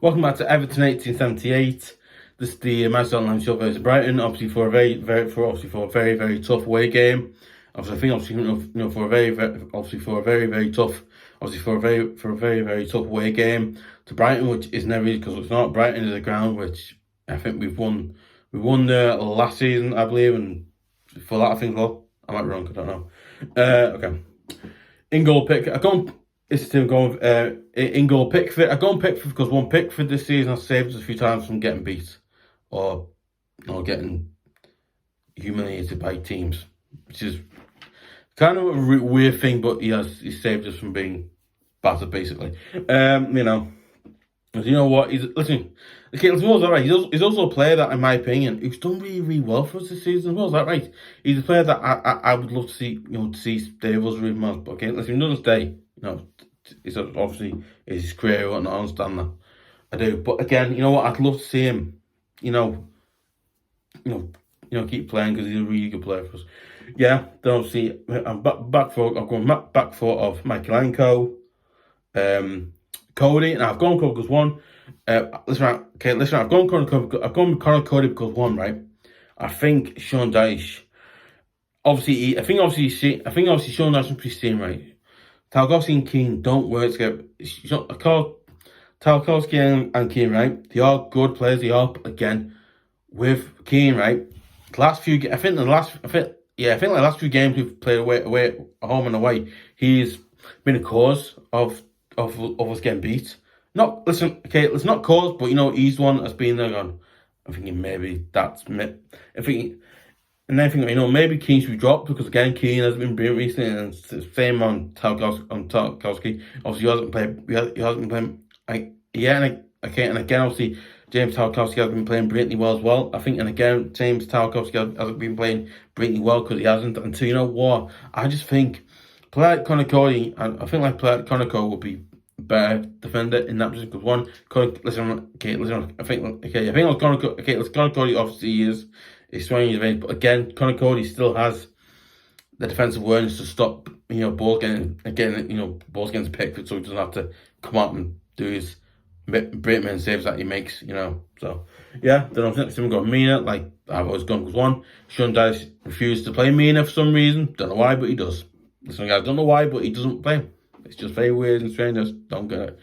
Welcome back to Everton 1878. This is the match on show versus Brighton. Obviously for a very tough away game. Obviously, I think for a very tough away game to Brighton, which is never easy because it's not. Brighton is a ground which I think we won last season, I believe, and for that I think I might be wrong. I don't know. Okay. In goal pick. This is Tim going in goal Pickford. I go on Pickford because Pickford this season has saved us a few times from getting beat or getting humiliated by teams, which is kind of a weird thing, but he saved us from being battered basically. You know what? He's right. He's also a player that, in my opinion, who's done really well for us this season as well. Is that right? He's a player that I would love to see stay with us really much. But okay, listen, he doesn't stay. It's obviously his career. I don't understand that. I do, but again, you know what? I'd love to see him. Keep playing because he's a really good player for us. Yeah, then obviously I'm back foot of Mykolenko, Coady, and I've gone Coady because one. Listen, I've gone Coady because one, right? I think Sean Dyche. Obviously, I think Sean Dyche should be seen, right. Tarkowski and Keane don't work together. Tarkowski and Keane, right? They are good players. They are, again, with Keane, right? The last few games we've played away, home and away, he's been a cause of us getting beat. It's not cause, but he's the one that's been there on. I'm thinking maybe that's me. Maybe Keane should be dropped because again Keane hasn't been brilliant recently, and it's the same on Tarkowski. Obviously, he hasn't played. And again, obviously James Tarkowski hasn't been playing brilliantly well as well. I think, and again, James Tarkowski hasn't been playing brilliantly well because he hasn't. And so, you know what? I just think player like Connor Coady, and I think player like Connor Coady would be better defender in that position because one. Connor Coady obviously is swinging his range, but again, Connor Coady still has the defensive awareness to stop balls getting Pickford, so he doesn't have to come out and do his Brickman saves that he makes. So yeah. Then I'm next time we got Mina. Like I've always gone with one. Sean Dyche refused to play Mina for some reason. Don't know why, but he does. Listen, guys, don't know why, but he doesn't play. It's just very weird and strange. I just don't get it.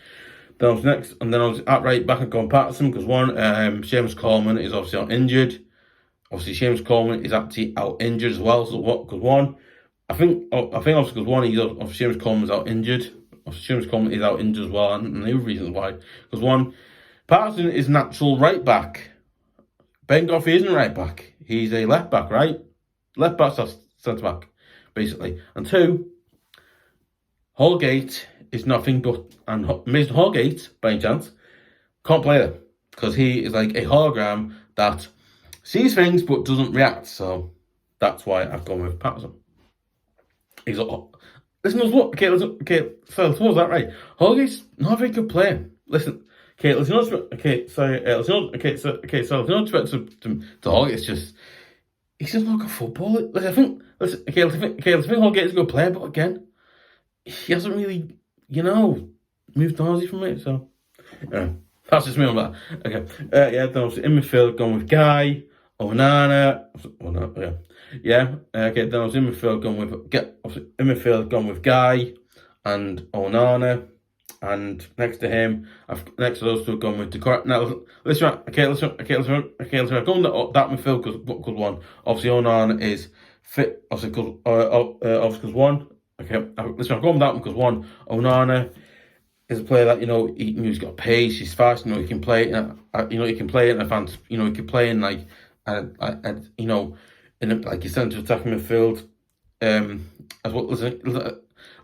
Then I was next, and then I was at right back and going Patterson because one, Seamus Coleman is obviously out injured. Obviously, Seamus Coleman is actually out injured as well. So what? Because one, I think obviously because one, Seamus Coleman's out injured. Seamus Coleman is out injured as well, and the reasons why. Because one, Patterson is natural right back. Begovic isn't right back. He's a left back, right? Left back, centre back, basically. And two, Holgate is nothing but, and Mr. Holgate, by any chance, can't play there because he is like a hologram that sees things but doesn't react. So that's why I've gone with Patterson. He's listen, so was that right? Holgate's not a very good player. Listen, let's not expect to Holgate. It's just he's just not a good footballer. I think Holgate is a good player, but again, he hasn't really, moved on from it. So that's just me on that. Okay, then obviously in midfield going with Gueye, Onana. Then I was in midfield going with Gueye and Onana, and next to those two going with Doucoure. Now listen. I've gone that midfield because one, obviously Onana is fit. Obviously because one. I've gone with that one because one, Onana is a player that he's got pace, he's fast. He can play. He can play in advance. He can play in like. In like his centre attacking midfield, as well. Listen.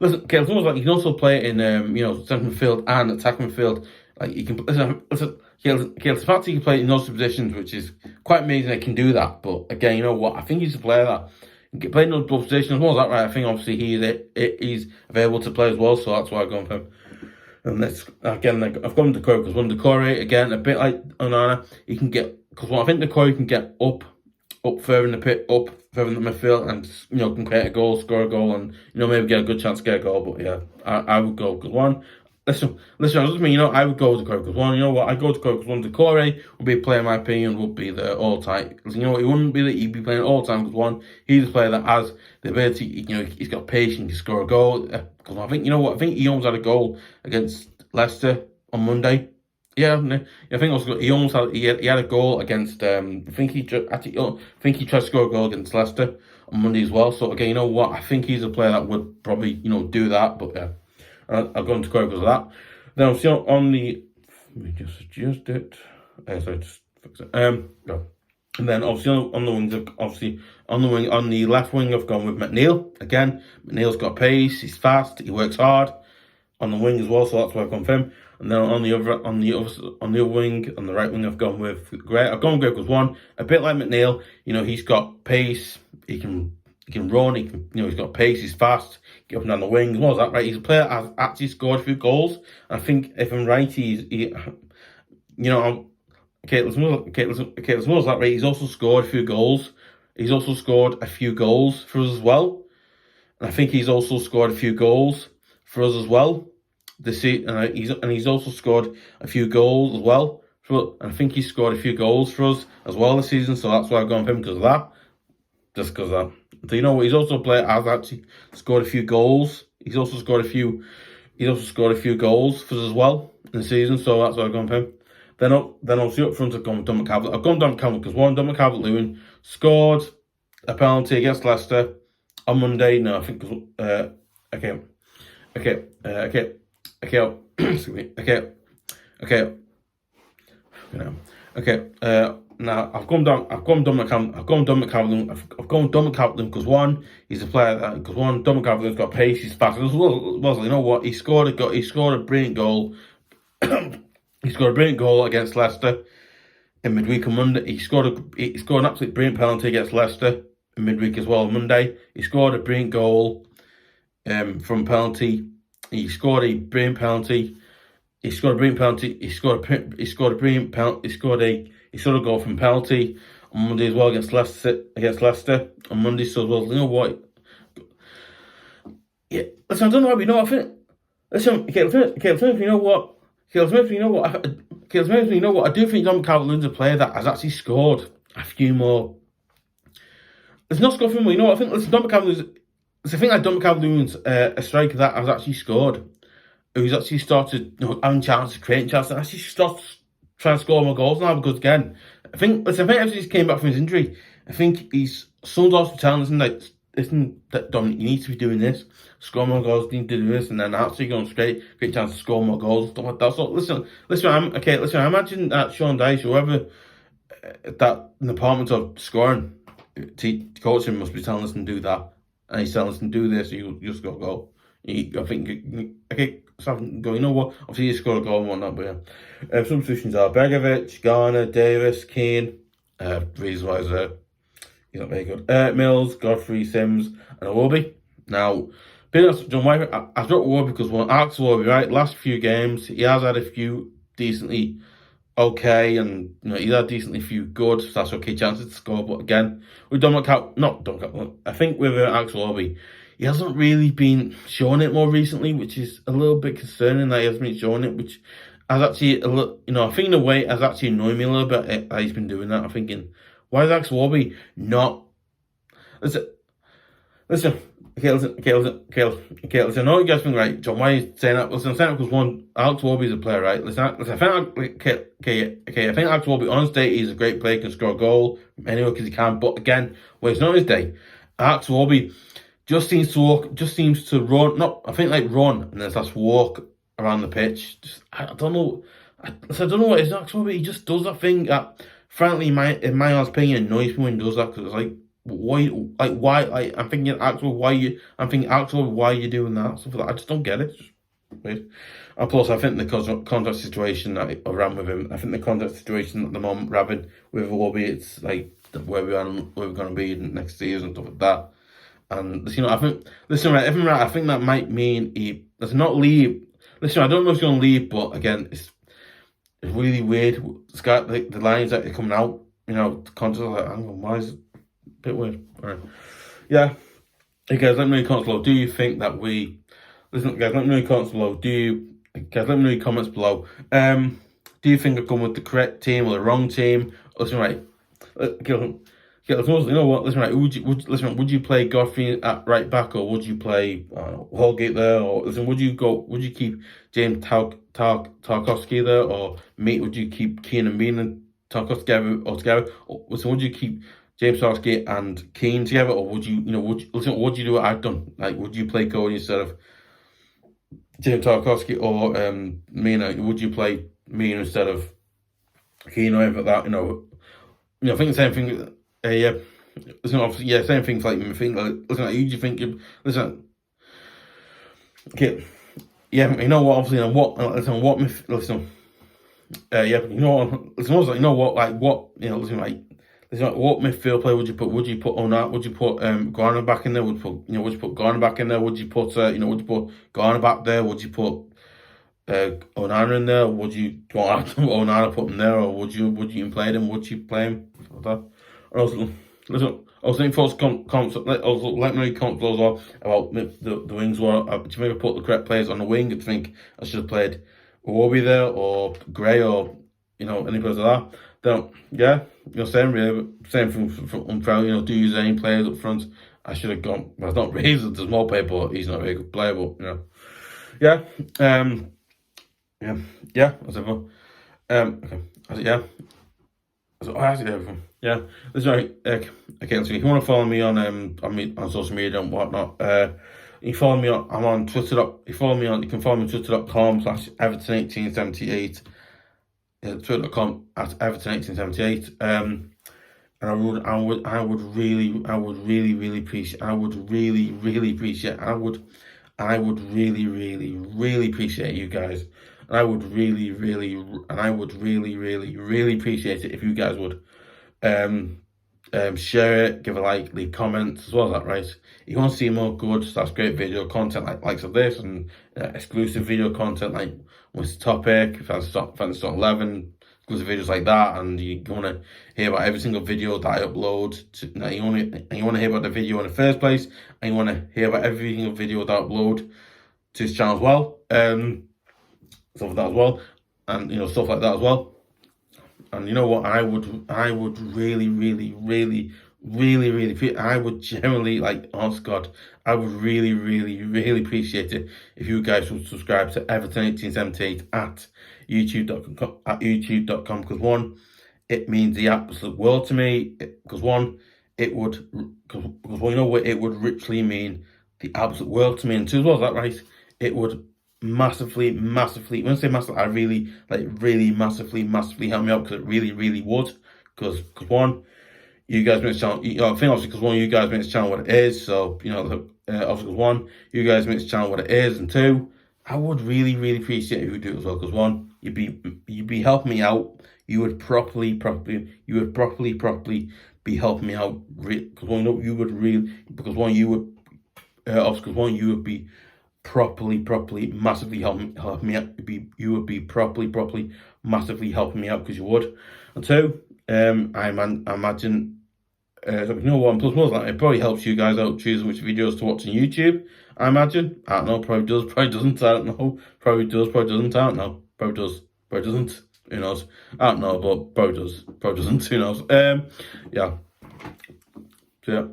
It's almost like he can also play in centre midfield and attacking midfield. Like he can the fact he can play in those positions, which is quite amazing. He can do that. But again, you know what? I think he's a player that can play in those positions as well. Is that right? I think obviously he's available to play as well. So that's why I've gone for him. And that's again, I've gone with Doucoure because Doucoure again, a bit like Onana, he can get I think Doucoure can get up further in the pit, up further in the midfield, and can create a goal, score a goal, and maybe get a good chance to get a goal. But yeah, I would go because one, Listen, I just mean, I would go to Doucoure because one. You know what? I'd go to Doucoure because one. Doucoure would be a player, in my opinion, would be the all-time. He wouldn't be that he'd be playing all time because one, he's a player that has the ability. He's got patience, he can score a goal. Because I think, I think he almost had a goal against Leicester on Monday. Yeah, I think also he almost had he had a goal against. I think he tried to score a goal against Leicester on Monday as well. So again, you know what? I think he's a player that would probably do that. But yeah. I'll go into Coady because of that. Then obviously on the, let me just adjust it. Sorry, just fix it. No. And then obviously on the wings, on the left wing, I've gone with McNeil again. McNeil's got pace. He's fast. He works hard on the wing as well. So that's why I've gone for him. And then on the other wing, on the right wing, I've gone with Gueye. I've gone with Gueye because one, a bit like McNeil. He's got pace. He can run. He's got pace. He's fast. Get up and down the wing. As well as that, right? He's a player that has actually scored a few goals. I think if I'm right, as well as that, right? He's also scored a few goals. He's also scored a few goals for us as well. And I think he's also scored a few goals for us as well. He's also scored a few goals as well. And I think he's scored a few goals for us as well this season. So that's why I've gone for him because of that. Just because of that. So he's also a player that has actually scored a few goals. He's also scored a few goals for us as well in the season. So that's why I've gone for him. Then obviously up front I've gone with Dominic Calvert. I've gone Dominic Calvert because one, Dominic Calvert-Lewin scored a penalty against Leicester on Monday. No, I think now I've gone Dominic Calvert-Lewin because one, he's a player that Dominic Calvert-Lewin's got pace, he's fast. As well, you know what? He scored a brilliant goal. He scored a brilliant goal against Leicester in midweek on Monday. He scored an absolute brilliant penalty against Leicester in midweek as well on Monday. He scored a brilliant goal from penalty. He scored a brilliant penalty. He scored a goal from penalty on Monday as well against Leicester on Monday. So as well, you know what? Yeah, listen, I don't know. I think. Listen, Caleb Smith, you know what? I do think Dominic Calvert-Lewin's a player that has actually scored a few more. It's not scored for him. I think. Listen, Dominic Calvert-Lewin's. It's a thing like Dominic Calvert-Lewin's a striker that has actually scored. Who's actually started having chances, creating chances, and actually starts trying to score more goals now because again, I think after he came back from his injury, I think someone's also telling us, listen, Dominic, you need to be doing this, score more goals, you need to do this, and then actually going to great chance to score more goals, stuff like that. So I imagine that Sean Dyche, whoever that department of scoring, coaching must be telling us to do that, and he's telling us to do this, so you just got a goal. I think, you know what? Obviously, he scored a goal and whatnot, but yeah. Substitutions are Begovic, Garner, Davies, Keane. Reason why he's not very good. Mills, Godfrey, Sims, and Iwobi. Now, being honest, John White, I dropped Iwobi because Alex Iwobi, right? Last few games, he has had a few decently okay, and he's had decently few good. So that's okay chances to score. But again, with I think with Alex Iwobi, he hasn't really been showing it more recently, which is a little bit concerning that he hasn't been showing it, which has actually a little, I think in a way has actually annoyed me a little bit that he's been doing that. I'm thinking, why is Alex Iwobi not? Listen. Okay, listen. I know you guys think, right, John, why are you saying that? Listen, I'm saying that because one, Alex Iwobi is a player, right? Listen, I think Alex Iwobi on his day, he's a great player, can score a goal anywhere because he can. But again, when it's not his day, Alex Iwobi just seems to run. Run and then starts walk around the pitch. I don't know. I don't know what it is, Alex Iwobi. He just does that thing that, frankly, in my honest opinion, annoys me when he does that because it's like, why? I'm thinking, actually, why are you doing that? Stuff like that. I just don't get it. Weird. And plus, I think the contract situation that I ran with him, I think the contract situation at the moment, Rabin with Iwobi, it's like where we're going to be next season and stuff like that. And I think, I think that might mean he does not leave. Listen, I don't know if he's going to leave, but again, it's really weird. The lines that are coming out, the contract, like, hang on, why is it a bit weird? All right, yeah. Hey guys, let me know in the comments below. Do you think that listen, guys, let me know in the comments below. Do you guys, let me know in your comments below. Do you think I've gone with the correct team or the wrong team? Listen, right. You know what? Listen, right. Would you play Godfrey at right back, or would you play Holgate there? Or listen, would you keep James Tarkowski there, or would you keep Keane and Mina together? Or listen, would you keep James Tarkowski and Keane together, or would you would you do what I've done? Like, would you play Coady instead of James Tarkowski, or Mina? Would you play Mina instead of Keane or anything like that? I think the same thing. Yeah, listen, obviously, yeah, same things like me. Think, listen, like, who do you think? Listen, okay, yeah, you know what? Obviously, yeah, you know what? Listen, also, you know what? Like, what? Listen, like, what midfield player would you put? Would you put Onana? Would you put Garner back in there? Would you put Garner back in there? Would you put would you put Garner back there? Would you put Onana in there? Would you want Onana put him there, or would you even play him? Would you play him? Also, listen. Also, let me know your comments as well about the wings. Do you think I put the correct players on the wing? Do you think I should have played Iwobi there, or Gueye, or any players like that? Then yeah, same thing from Unfair. Do you use any players up front? I should have gone. Well, it's not really the small player, but he's not a very good player. But yeah, that's everyone. Okay, yeah. That's right. Okay, so if you want to follow me on social media and whatnot, you can follow me on. I'm on Twitter. You can follow me on Twitter.com/Everton1878. Twitter.com @Everton1878. And I would really appreciate. I would really appreciate you guys. And I would really appreciate it if you guys would share it, give a like, leave comments as well as that, right? If you want to see more good, that's great video content like of this, and exclusive video content like what's the topic, Fantasy Top 11, exclusive videos like that, and you want to hear about every single video that I upload. You want to hear about the video in the first place, and you want to hear about every single video that I upload to this channel as well. Stuff like that as well, and stuff like that as well. And you know what? I would really I would generally, like, honest God, I would really appreciate it if you guys would subscribe to Everton1878 at youtube.com, because one, it means the absolute world to me. Because one, it would literally mean the absolute world to me, and two, as well as that, right? It would massively, when I say massive, I really massively help me out, because it really would. Because one, you guys make this channel, I think obviously because one, you guys make this channel what it is, so obviously because one, you guys make this channel what it is, and two, I would really appreciate if you do it as well, because one, you'd be helping me out. You would properly be helping me out, because one, you would be properly massively helping me out. You would be properly massively helping me out, because you would. And two, I imagine what, plus more than that, it probably helps you guys out choosing which videos to watch on YouTube. I imagine. I don't know, probably does, probably doesn't, I don't know. Probably does, probably doesn't, I don't know. Probably does, probably doesn't, who knows. I don't know, but probably does, probably doesn't, who knows. Yeah. So, yeah.